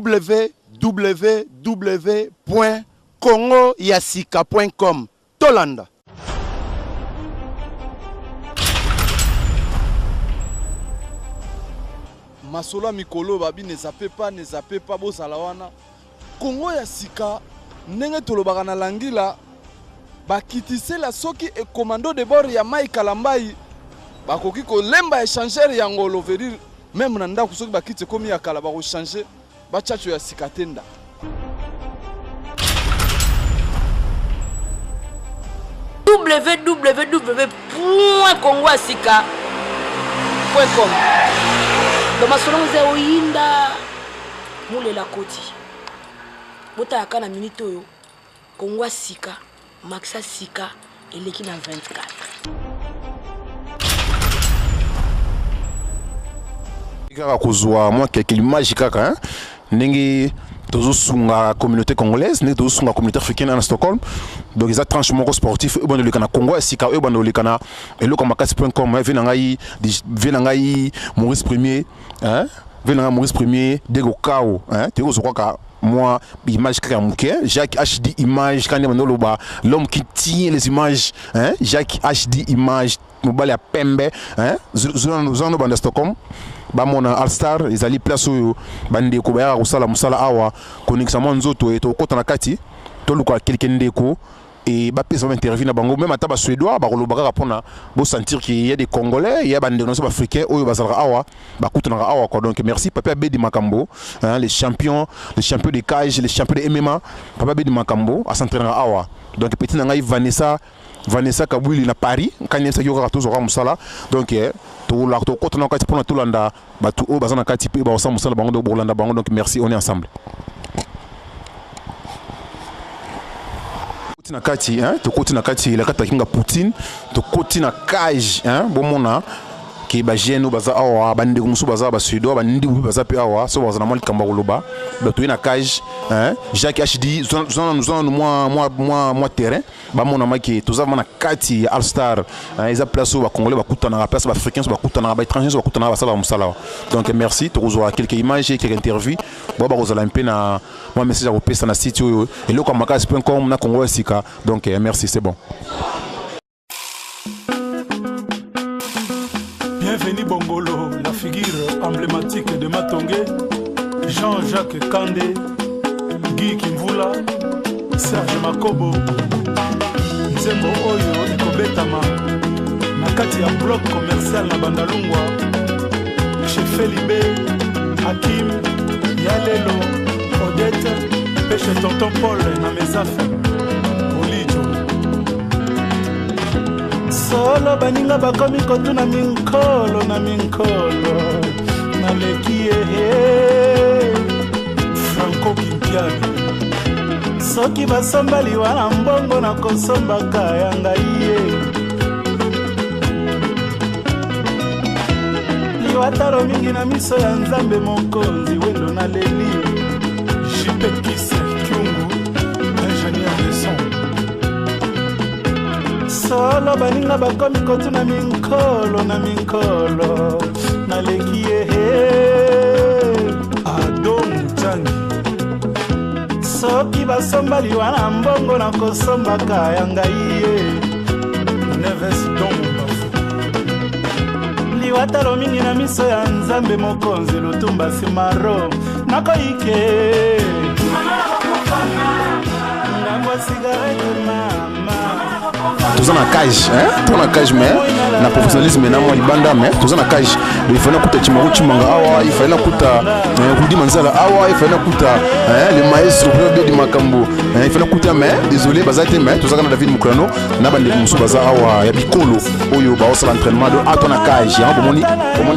www.congoyasika.com. Tolanda. Masola mikolo babi ne zappe pas bo salawana. Congo ya sika ndenge tolobaka na langila bakitise la soki e commando de bord ya Mai Kalambai bakoki ko lemba échanger ya ngolo verir même na ndako soki bakite komi ya kala bako changer ba chacho ya sika tenda. www.congoyasika.com. Dans ma salon ze oyinda mule la koti. Bota yakana minute oyo Congo Sika Maxa Sika eleki na 24. Kaka kozwa moi quelques images kaka hein ndenge tozosunga communauté congolaise ndenge tozosunga communauté africaine à Stockholm. Donc ils a tranchement sportif e bando le kana Congo Sika e bando le kana eloko makasi.com venangai Maurice Premier hein venangai Maurice Premier dego kao hein te ko ka moi image Kamuke Jacques HD image quand l'homme qui tient les images hein Jacques HD image mobile ya pembe hein zona banda Stockholm ba mona All Star ils ali place bande ko ba usala musala awa connexion nzoto et to kota na kati to luka quelqu'un ndeko et ba pesa interview na bango même ata ba suédois ba kolobaka rapona bo sentir qu'il y a des congolais il y a bande non africains oyo bazalaka awa ba kutana awa quoi. Donc merci Papa Bedi Makambo hein, les champions des cages, les champions de MMA Papa Bedi Makambo a s'entraîner awa. Donc petit nanga Vanessa Kabwili na Paris quand il s'agit de toujours musala. Donc to la to kotana kati pona tulanda ba tu o bazana kati pe ba osam musala bango do bolanda bango. Donc merci, on est ensemble. Na kati hein to koti na kati la kata kinga Poutine to koti na cage hein bomona ki ba jeno baza awa bande ko musu baza ba suédois bandi baza pe awa so baza na mali kamba koloba ba to na cage hein Jacques HD zona moi terrain ba mona maki to za na kati All Star ils a place ba congolais ba kutana ba place ba africains ba kutana ba étrangers ba kutana ba sala musala. Donc merci to rejoindre quelques images et quelques interviews ba kozala un peu na moi message à repesa na site yo et le comme makasi.com na Congo Sika. Donc merci, c'est bon. Bienvenue Bongolo, la figure emblématique de Matongé, Jean-Jacques Kandé, Guy Kimvula, Serge Makobo, Nzembo Oyo Ikobetama, Nakati ya bloc commercial na Bandalungwa, Chef Libé, Hakim, Yalelo, Odette, Pêche Tonton Paul na Mesafe, Olijo. Solo baninga bakomi kotuna minkolo na lekie Franco Kimpiani. Soki basomba liwa na mbongo na kosomba kaya ngaiye. Liwataro mingi na miso ya nzambe mokonzi wendo na leli. Jipekise Kyungu, ingénieur de son. Solo baninga bakomi kotuna minkolo na lekie Adom Changi. Soki basomba liwa na mbongo na kosomba kaya ngaiye. Neves Dombafu. Liwataro mingi na miso ya nzambe mokonzi lutumba simaro nakoike. Tous en cage, hein? Tous en cage, mais na professionnalisme na moi libanda, mais tous en cage. Il fallait couper Chimaru Chimanga awa, il fallait couper Rudi Manzala awa, il fallait couper le maestro Bedi Makambo, il fallait couper mais désolé bazate mais tous en David Mukrano, na bande musu baza awa ya bikolo oyo ba osala entraînement de à ton cage, hein? Bomoni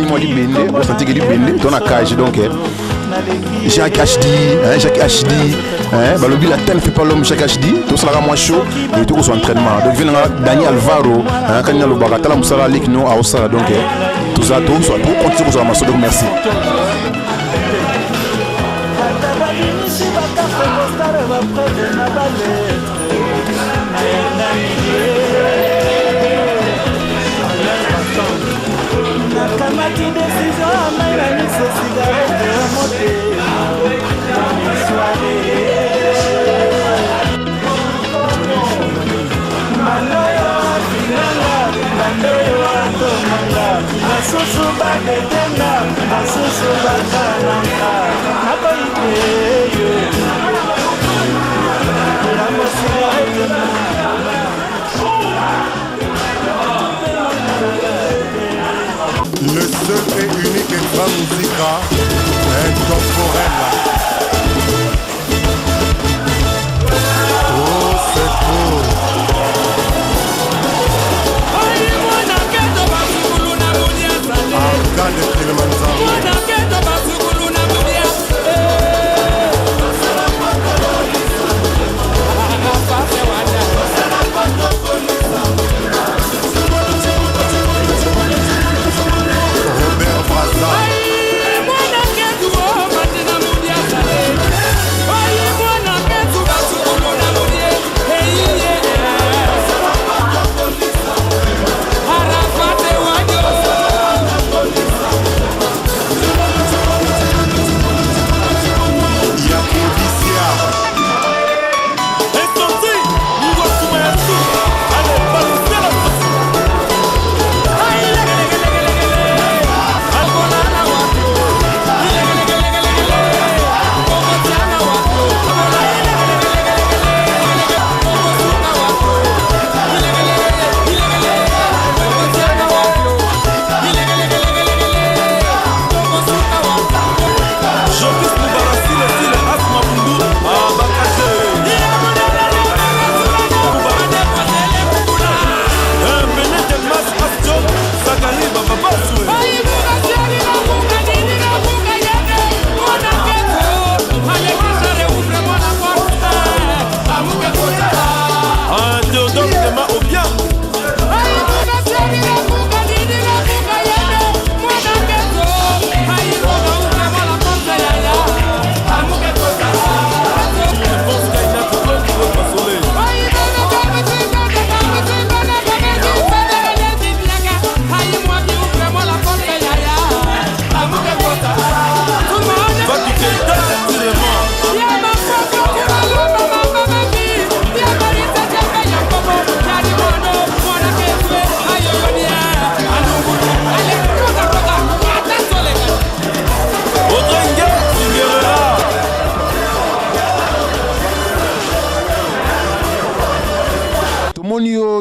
moi libende, on sentit que libende, ton cage donc Jacques HD, Jacques HD, balobi la telle fait pas l'homme Jacques HD, tout ça là moi chaud et tout son entraînement. Donc vient Daniel Alvaro, quand il y a le bagatala musala likno a osala donc tout ça tout soit tout continue sur masso donc merci. Kamati décision, mais la mise cigarette à monter. basusu badetenga basusu bakananga nakoiteyo Le seul et unique Extra Musica intemporel. Oh, c'est beau. Arcade Kilimanjaro. Robert Brazza.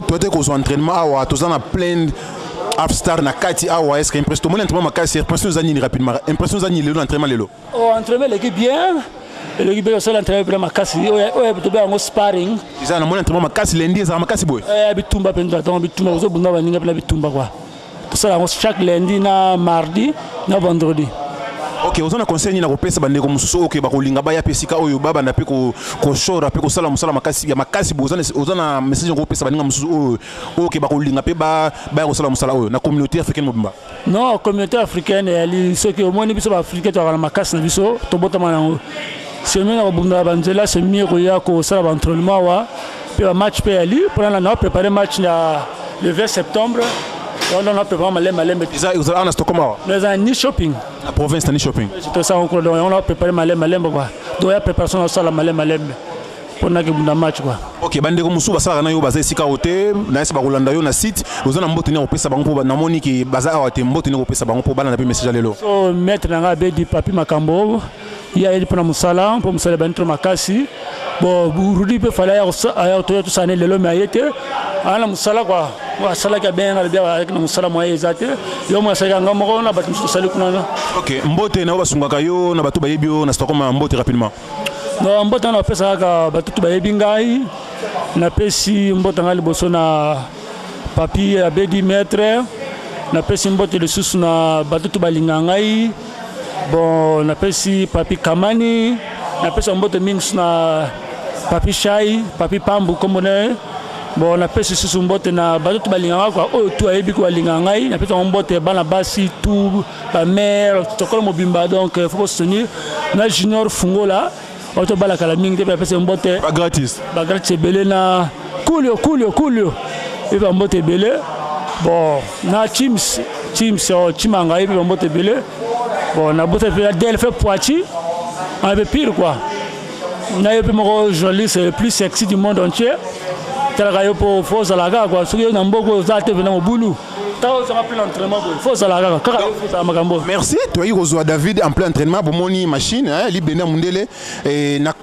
Toi qu'on soit entraînement awa tous en plein Afstar na kati awa est-ce que impression mon entraînement makasi impression zani rapidement impression zani le entraînement lelo oh entraînement l'équipe bien l'équipe bien seul entraînement vraiment makasi oh to be en sparring ils ont mon entraînement makasi lundi ça makasi boy bitumba penda donc bitumba zo bunda baninga pela bitumba quoi tout ça chaque lundi na mardi na vendredi. Ok, vous avez un conseil na kopesa bande ko mususu ok ba kolinga ba ya pesika oyo baba na pe ko shora pe ko sala musala makasi ya makasi bozana message ko pesa baninga mususu ok ba kolinga pe ba ko sala musala oyo na communauté africaine mobimba. Non, communauté africaine ali ceux qui au moins biso ba africain to ala makasi na biso to botama nango. C'est mieux na bunda banzela c'est mieux ko ya ko sala ba entraînement wa pe ba match pe ali pour la préparer match le 20 septembre. On a préparé malem. Déjà vous allez en Stockholm. Nous avons ni shopping. La province ni shopping. C'est ça encore on a préparé malem quoi. Donc la préparation ça la malem. Pour na ke bunda match quoi. OK, bande ko musu basala na yo baza sika hotel, na esa ba kolanda yo na site, vous allez mbote na opesa bango po na moni ki baza awate mbote na opesa bango po bana na pe message lelo. So maître nga be di papi makambo. Ya ili pona musala, po musala bantro makasi. Bon, rudi pe fala ya to to sané lelo mais ayete. Ana musala quoi. Wa sala ka ben ala bia avec na musala moye ezate. Yo mo sala nga mo na batu sala kuna. OK, mbote na basunga kayo na batu bayebio na Stockholm mbote rapidement. No mbota na pesa ka batutu bayebi ngai na pesi mbota ngali boso na papi abedi maître na pesi mbote le susu na batutu balinga ngai bon na pesi papi kamani na pesi mbote mingi na papi shai papi pambu komone bon na pesi susu mbote na batutu balinga kwa o tu ayebi ko balinga ngai na pesi mbote bana basi tout ba mère tokolo mobimba donc faut soutenir na junior fungola auto bala kala mingi te pese mbote pas gratis belé na coolio et va mbote belé bon na teams chimanga et va mbote belé bon na mbote belé del fait poiti un peu pire quoi na yo pe mo journaliste le plus sexy du monde entier tala yo pour force la gars quoi so yo na mboko za te venir au boulot Merci. Toi, il reçoit David en plein entraînement pour mon machine. Il est mundele et na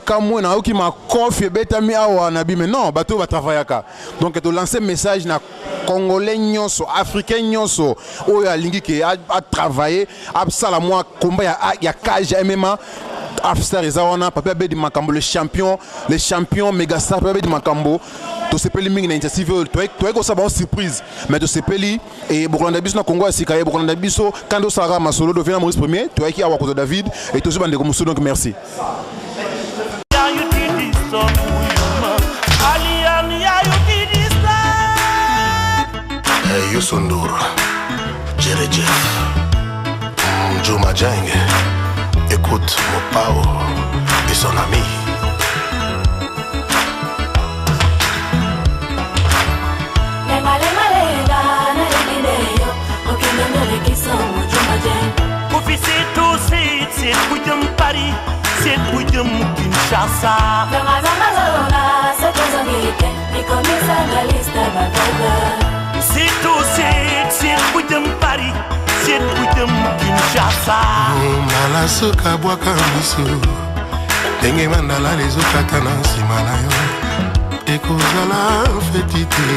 kamwe na oki ma kofi betami awa nabi mais non bateau va travailler ka. Donc tu lancer message na congolais nyonso africain nyonso oya lingi ke a travailler a sala moi combat ya cage MMA Afstar Ezawana papa Bedi Makambo le champion mégastar papa Bedi Makambo to sepeli mingi na initiative toi ko saba surprise mais to sepeli et Bokolanda biso na Congo asika et Bokolanda biso kando Sara Masolo devient Maurice Premier toi qui awa ko David et to bande ko muso donc merci. Hey Youssou N'Dour, Jerry Jeff, Juma Jang, écoute Mopao et son ami. C'est William Paris, c'est William Kinshasa. C'est William Paris, c'est William Kinshasa. Malasuka bwaka misu, denge mandala les okatana simalayo, ekozala fetite.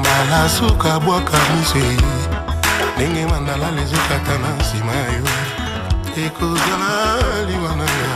Malasuka bwaka misu. Ninge mandala les okatana simayo ekozala liwananga